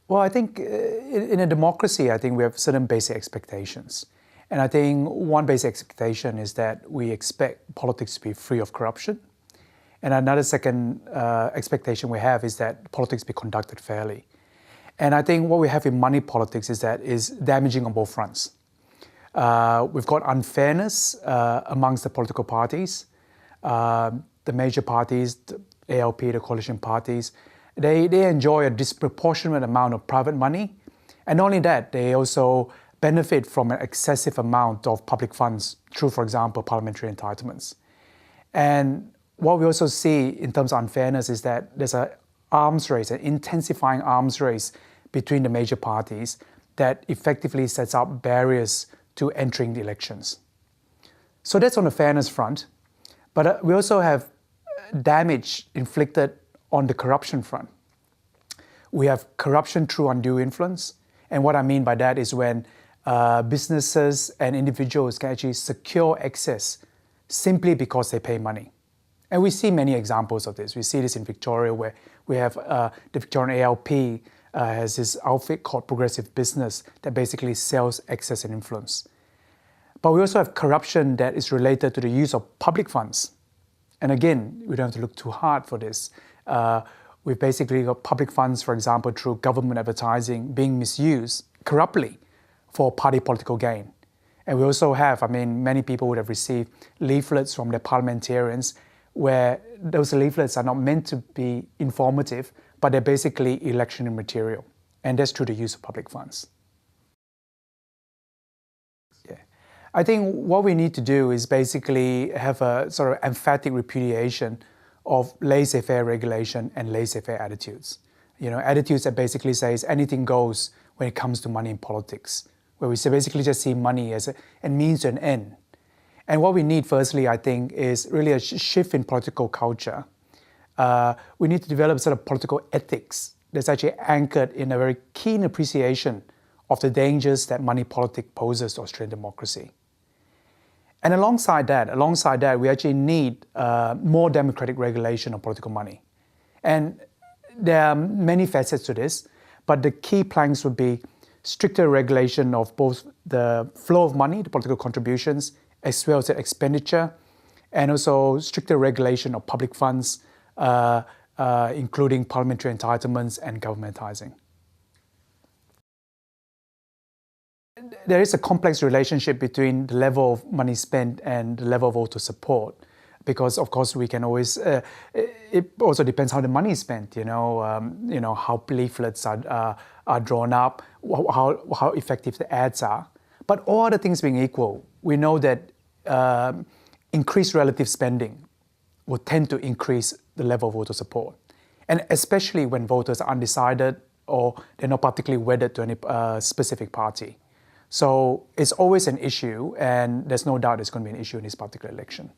Well, I think in a democracy, I think we have certain basic expectations. And I think one basic expectation is that we expect politics to be free of corruption. And another second expectation we have is that politics be conducted fairly. And I think what we have in money politics is that is damaging on both fronts. We've got unfairness amongst the political parties. The major parties, the ALP, the coalition parties, they enjoy a disproportionate amount of private money. And not only that, they also benefit from an excessive amount of public funds through, for example, parliamentary entitlements. And what we also see in terms of unfairness is that there's an arms race, an intensifying arms race between the major parties that effectively sets up barriers to entering the elections. So that's on the fairness front. But we also have damage inflicted on the corruption front. We have corruption through undue influence. And what I mean by that is when businesses and individuals can actually secure access simply because they pay money. And we see many examples of this. We see this in Victoria, where we have the Victorian ALP has this outfit called Progressive Business that basically sells access and influence. But we also have corruption that is related to the use of public funds. And again, we don't have to look too hard for this. We've basically got public funds, for example, through government advertising being misused corruptly for party political gain. And we also have, many people would have received leaflets from their parliamentarians where those leaflets are not meant to be informative, but they're basically electioneering material. And that's through the use of public funds. Yeah. I think what we need to do is basically have a sort of emphatic repudiation of laissez-faire regulation and laissez-faire attitudes. Attitudes that basically says anything goes when it comes to money in politics, where we basically just see money as a means to an end. And what we need, firstly, I think, is really a shift in political culture. We need to develop sort of political ethics that's actually anchored in a very keen appreciation of the dangers that money politics poses to Australian democracy. And alongside that, we actually need more democratic regulation of political money. And there are many facets to this, but the key planks would be stricter regulation of both the flow of money, the political contributions, as well as the expenditure, and also stricter regulation of public funds, including parliamentary entitlements and governmentising. There is a complex relationship between the level of money spent and the level of voter support, because of course we can always. It also depends how the money is spent. How leaflets are drawn up, how effective the ads are. But all other things being equal, we know that increased relative spending will tend to increase the level of voter support, and especially when voters are undecided or they're not particularly wedded to any specific party. So it's always an issue, and there's no doubt it's going to be an issue in this particular election.